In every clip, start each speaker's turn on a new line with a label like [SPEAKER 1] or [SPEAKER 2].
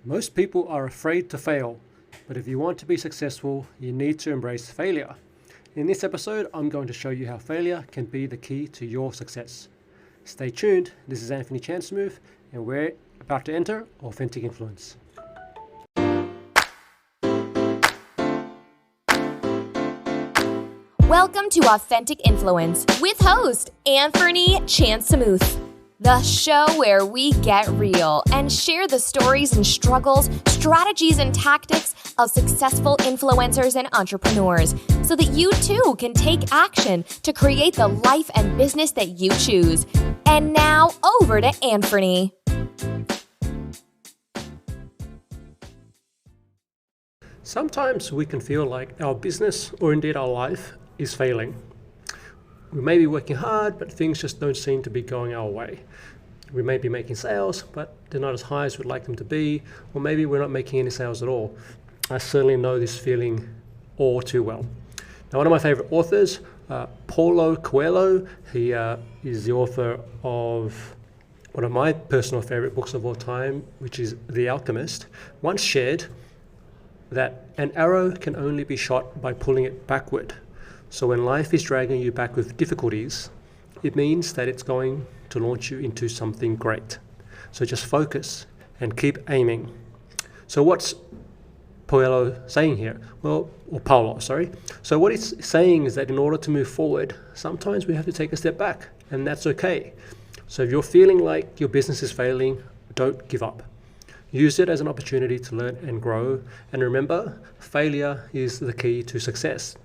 [SPEAKER 1] Most people are afraid to fail, but if you want to be successful, you need to embrace failure. In this episode, I'm going to show you how failure can be the key to your success. Stay tuned, this is Anthony Chansmooth, and we're about to enter Authentic Influence.
[SPEAKER 2] Welcome to Authentic Influence with host Anthony Chansmooth, the show where we get real and share the stories and struggles, strategies and tactics of successful influencers and entrepreneurs so that you too can take action to create the life and business that you choose. And now over to Anthony.
[SPEAKER 1] Sometimes we can feel like our business or indeed our life is failing. We may be working hard, but things just don't seem to be going our way. We may be making sales, but they're not as high as we'd like them to be, or maybe we're not making any sales at all. I certainly know this feeling all too well. Now, one of my favorite authors, Paulo Coelho, he is the author of one of my personal favorite books of all time, which is The Alchemist, once shared that an arrow can only be shot by pulling it backward. So when life is dragging you back with difficulties, it means that it's going to launch you into something great. So just focus and keep aiming. So what's Paulo saying here? Or Paulo, sorry. So what he's saying is that in order to move forward, sometimes we have to take a step back, and that's okay. So if you're feeling like your business is failing, don't give up. Use it as an opportunity to learn and grow. And remember, failure is the key to success.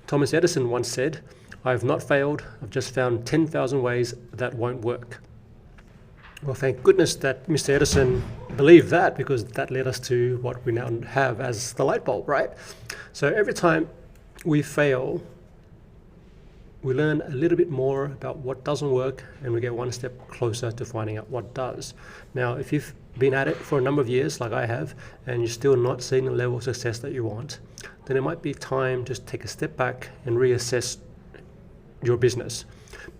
[SPEAKER 1] Thomas Edison once said, "I have not failed, I've just found 10,000 ways that won't work." Well, thank goodness that Mr. Edison believed that, because that led us to what we now have as the light bulb, right? So every time we fail, we learn a little bit more about what doesn't work, and we get one step closer to finding out what does. Now, if you've been at it for a number of years, like I have, and you're still not seeing the level of success that you want, then it might be time to take a step back and reassess your business.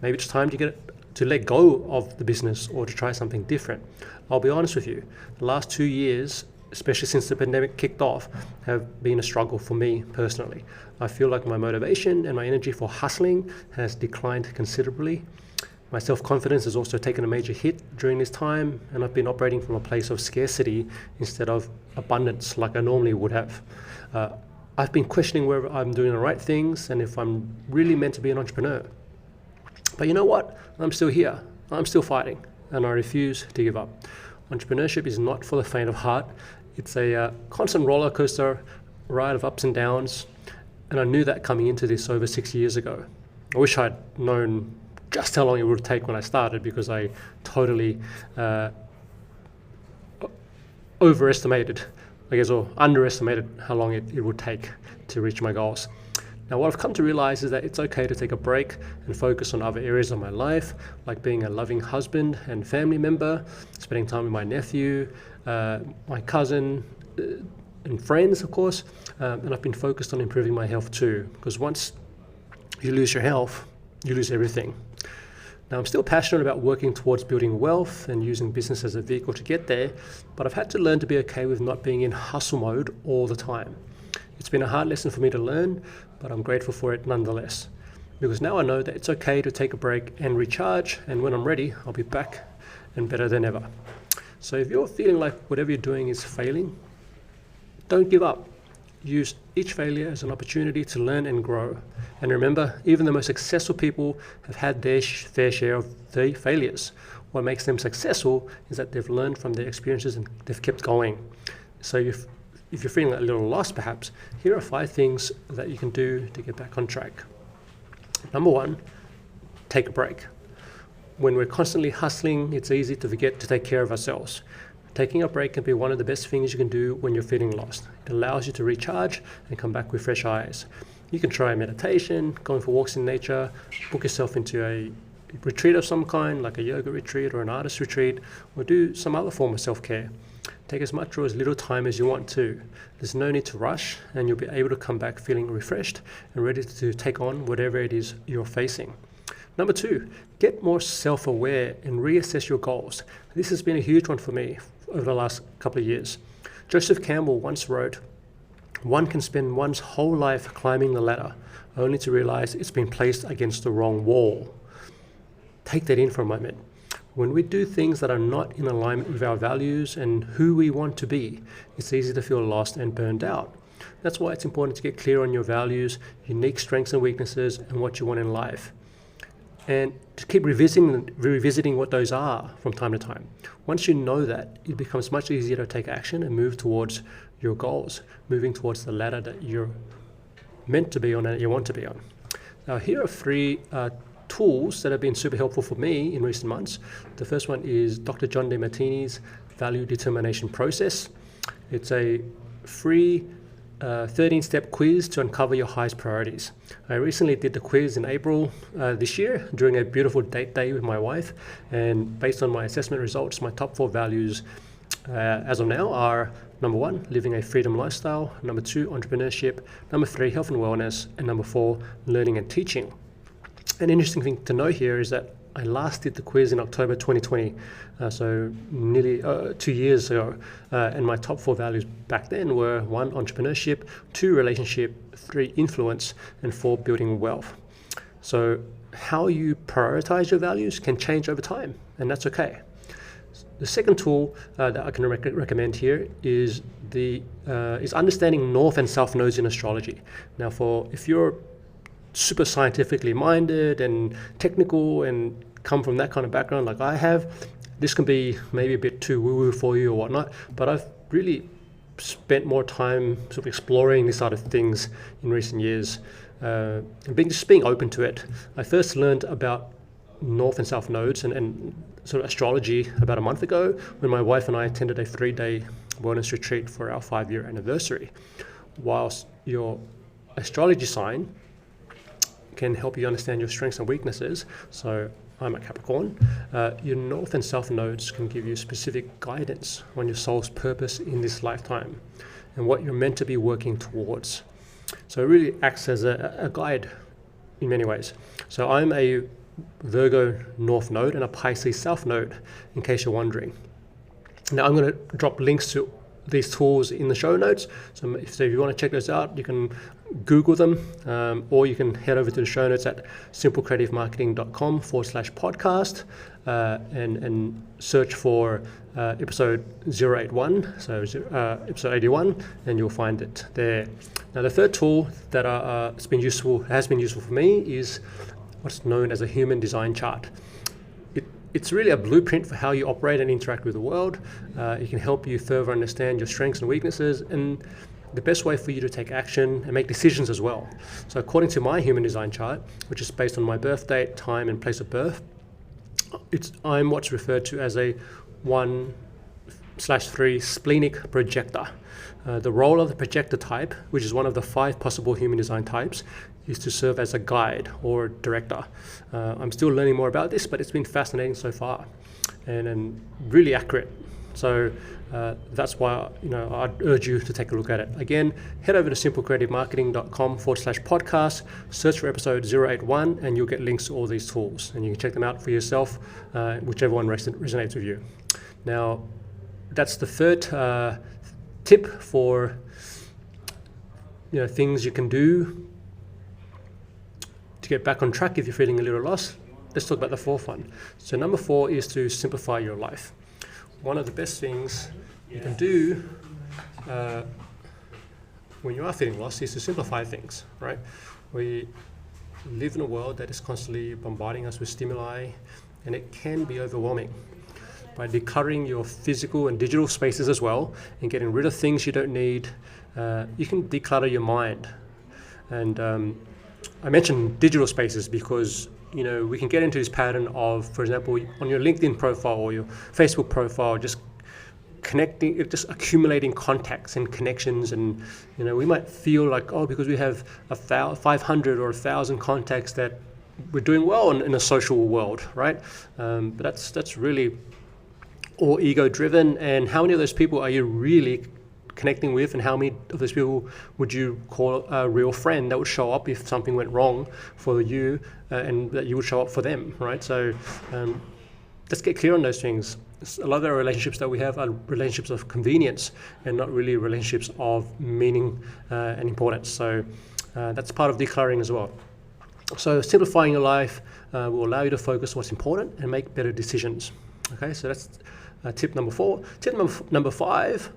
[SPEAKER 1] Maybe it's time to let go of the business or to try something different. I'll be honest with you, the last 2 years, especially since the pandemic kicked off, have been a struggle for me personally. I feel like my motivation and my energy for hustling has declined considerably. My self-confidence has also taken a major hit during this time, and I've been operating from a place of scarcity instead of abundance like I normally would have. I've been questioning whether I'm doing the right things and if I'm really meant to be an entrepreneur. But you know what? I'm still here. I'm still fighting, and I refuse to give up. Entrepreneurship is not for the faint of heart. It's a constant roller coaster ride of ups and downs, and I knew that coming into this over 6 years ago. I wish I'd known just how long it would take when I started, because I totally overestimated, I guess, or underestimated how long it would take to reach my goals. Now, what I've come to realize is that it's okay to take a break and focus on other areas of my life, like being a loving husband and family member, spending time with my nephew, my cousin, and friends, of course. And I've been focused on improving my health too, because once you lose your health, you lose everything. Now, I'm still passionate about working towards building wealth and using business as a vehicle to get there, but I've had to learn to be okay with not being in hustle mode all the time. It's been a hard lesson for me to learn, but I'm grateful for it nonetheless, because now I know that it's okay to take a break and recharge, and when I'm ready, I'll be back and better than ever. So if you're feeling like whatever you're doing is failing, don't give up. Use each failure as an opportunity to learn and grow. And remember, even the most successful people have had their fair share of the failures. What makes them successful is that they've learned from their experiences and they've kept going. So if you're feeling a little lost perhaps, here are 5 things that you can do to get back on track. Number 1, take a break. When we're constantly hustling, it's easy to forget to take care of ourselves. Taking a break can be one of the best things you can do when you're feeling lost. It allows you to recharge and come back with fresh eyes. You can try meditation, going for walks in nature, book yourself into a retreat of some kind, like a yoga retreat or an artist retreat, or do some other form of self-care. Take as much or as little time as you want to. There's no need to rush, and you'll be able to come back feeling refreshed and ready to take on whatever it is you're facing. Number 2, get more self-aware and reassess your goals. This has been a huge one for me over the last couple of years. Joseph Campbell once wrote, "One can spend one's whole life climbing the ladder, only to realize it's been placed against the wrong wall." Take that in for a moment. When we do things that are not in alignment with our values and who we want to be, it's easy to feel lost and burned out. That's why it's important to get clear on your values, unique strengths and weaknesses, and what you want in life. And to keep revisiting what those are from time to time. Once you know that, it becomes much easier to take action and move towards your goals, moving towards the ladder that you're meant to be on and that you want to be on. Now, here are three tools that have been super helpful for me in recent months. The first one is Dr. John Demartini's Value Determination Process. It's a free 13-step quiz to uncover your highest priorities. I recently did the quiz in April this year during a beautiful date day with my wife, and based on my assessment results, my top 4 values as of now are: number 1, living a freedom lifestyle; number 2, entrepreneurship; number 3, health and wellness; and number 4, learning and teaching. An interesting thing to know here is that I last did the quiz in October 2020, so nearly 2 years ago, and my top 4 values back then were 1, entrepreneurship; 2, relationship; 3, influence; and 4, building wealth. So how you prioritize your values can change over time, and that's okay. The second tool that I can recommend here is understanding north and south nodes in astrology. Now, if you're super scientifically minded and technical and come from that kind of background like I have, this can be maybe a bit too woo-woo for you or whatnot, but I've really spent more time sort of exploring these sort of things in recent years and just being open to it. I first learned about north and south nodes and sort of astrology about a month ago when my wife and I attended a 3-day wellness retreat for our 5-year anniversary. Whilst your astrology sign can help you understand your strengths and weaknesses, so I'm a Capricorn, your north and south nodes can give you specific guidance on your soul's purpose in this lifetime and what you're meant to be working towards. So it really acts as a guide in many ways. So I'm a Virgo north node and a Pisces south node, in case you're wondering. Now I'm going to drop links to these tools in the show notes, so if you want to check those out, you can Google them, or you can head over to the show notes at simplecreativemarketing.com/podcast and search for episode 081, so episode 81, and you'll find it there. Now, the third tool that has been useful for me is what's known as a human design chart. It's really a blueprint for how you operate and interact with the world. It can help you further understand your strengths and weaknesses and the best way for you to take action and make decisions as well. So according to my human design chart, which is based on my birth date, time, and place of birth, I'm what's referred to as a 1/3 splenic projector. The role of the projector type, which is one of the 5 possible human design types, is to serve as a guide or director. I'm still learning more about this, but it's been fascinating so far and really accurate. So that's why I'd urge you to take a look at it. Again, head over to simplecreativemarketing.com/podcast, search for episode 081, and you'll get links to all these tools, and you can check them out for yourself, whichever one resonates with you. Now, that's the third tip for things you can do to get back on track if you're feeling a little lost. Let's talk about the fourth one. So number 4 is to simplify your life. One of the best things you can do when you are feeling lost is to simplify things, right? We live in a world that is constantly bombarding us with stimuli, and it can be overwhelming. By decluttering your physical and digital spaces as well and getting rid of things you don't need, you can declutter your mind. And I mentioned digital spaces because we can get into this pattern of, for example, on your LinkedIn profile or your Facebook profile, just accumulating contacts and connections, and we might feel like, because we have 500 or 1,000 contacts that we're doing well in a social world, right? But that's really all ego driven. And how many of those people are you really connecting with, and how many of those people would you call a real friend that would show up if something went wrong for you, and that you would show up for them, right? So let's get clear on those things. a lot of the relationships that we have are relationships of convenience and not really relationships of meaning and importance. So that's part of decluttering as well. So simplifying your life will allow you to focus on what's important and make better decisions. Okay, so that's tip number 4. Tip number 5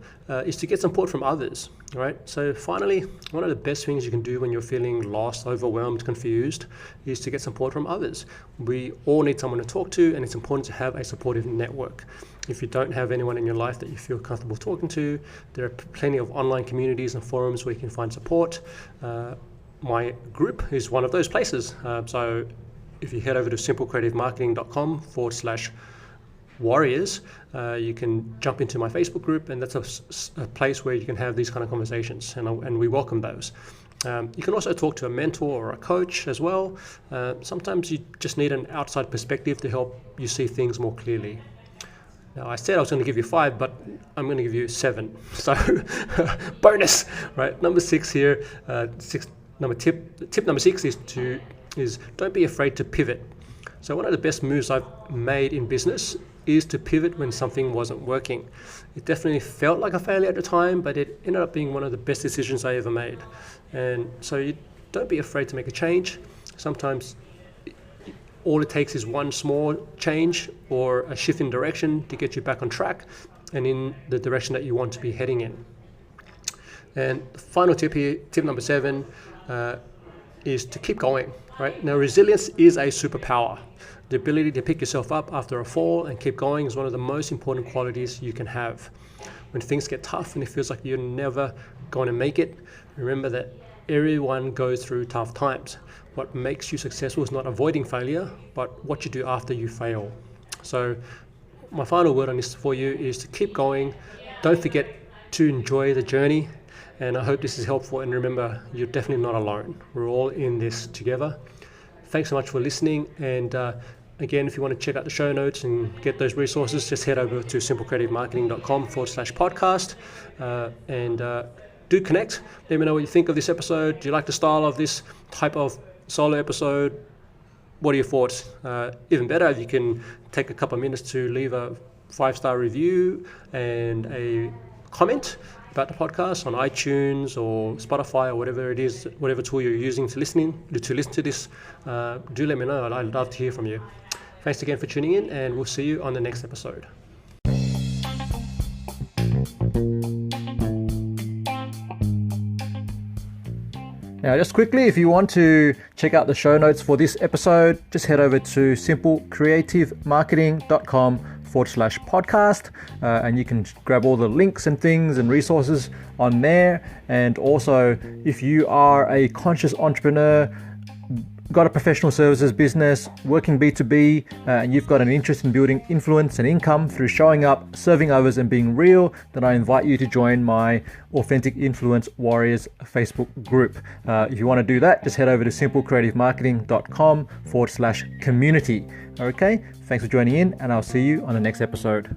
[SPEAKER 1] is to get support from others. All right. So finally, one of the best things you can do when you're feeling lost, overwhelmed, confused, is to get support from others. We all need someone to talk to, and it's important to have a supportive network. If you don't have anyone in your life that you feel comfortable talking to, there are plenty of online communities and forums where you can find support. My group is one of those places. So if you head over to simplecreativemarketing.com/warriors, you can jump into my Facebook group, and that's a place where you can have these kind of conversations, and we welcome those. You can also talk to a mentor or a coach as well. Sometimes you just need an outside perspective to help you see things more clearly. Now, I said I was going to give you 5, but I'm going to give you 7. So bonus, right? Number 6 here. Tip number 6 is don't be afraid to pivot. So one of the best moves I've made in business is to pivot when something wasn't working. It definitely felt like a failure at the time, but it ended up being one of the best decisions I ever made. And so you don't be afraid to make a change. Sometimes all it takes is one small change or a shift in direction to get you back on track and in the direction that you want to be heading in. And the final tip here, tip number 7, is to keep going. Right? Now, resilience is a superpower. The ability to pick yourself up after a fall and keep going is one of the most important qualities you can have. When things get tough and it feels like you're never going to make it, remember that everyone goes through tough times. What makes you successful is not avoiding failure, but what you do after you fail. So my final word on this for you is to keep going. Don't forget to enjoy the journey. And I hope this is helpful. And remember, you're definitely not alone. We're all in this together. Thanks so much for listening. And again, if you want to check out the show notes and get those resources, just head over to simplecreativemarketing.com/podcast and do connect. Let me know what you think of this episode. Do you like the style of this type of solo episode? What are your thoughts? Even better, if you can take a couple of minutes to leave a 5-star review and a comment about the podcast on iTunes or Spotify or whatever it is, whatever tool you're using to listen to this. Do let me know. I'd love to hear from you. Thanks again for tuning in, and we'll see you on the next episode.
[SPEAKER 3] Now, just quickly, if you want to check out the show notes for this episode, just head over to simplecreativemarketing.com/podcast and you can grab all the links and things and resources on there. And also, if you are a conscious entrepreneur, got a professional services business, working B2B, and you've got an interest in building influence and income through showing up, serving others, and being real, then I invite you to join my Authentic Influence Warriors Facebook group. If you want to do that, just head over to simplecreativemarketing.com/community. Okay, thanks for joining in, and I'll see you on the next episode.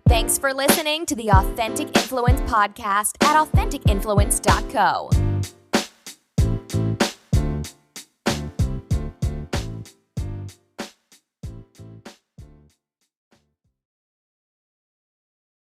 [SPEAKER 2] Thanks for listening to the Authentic Influence podcast at AuthenticInfluence.co.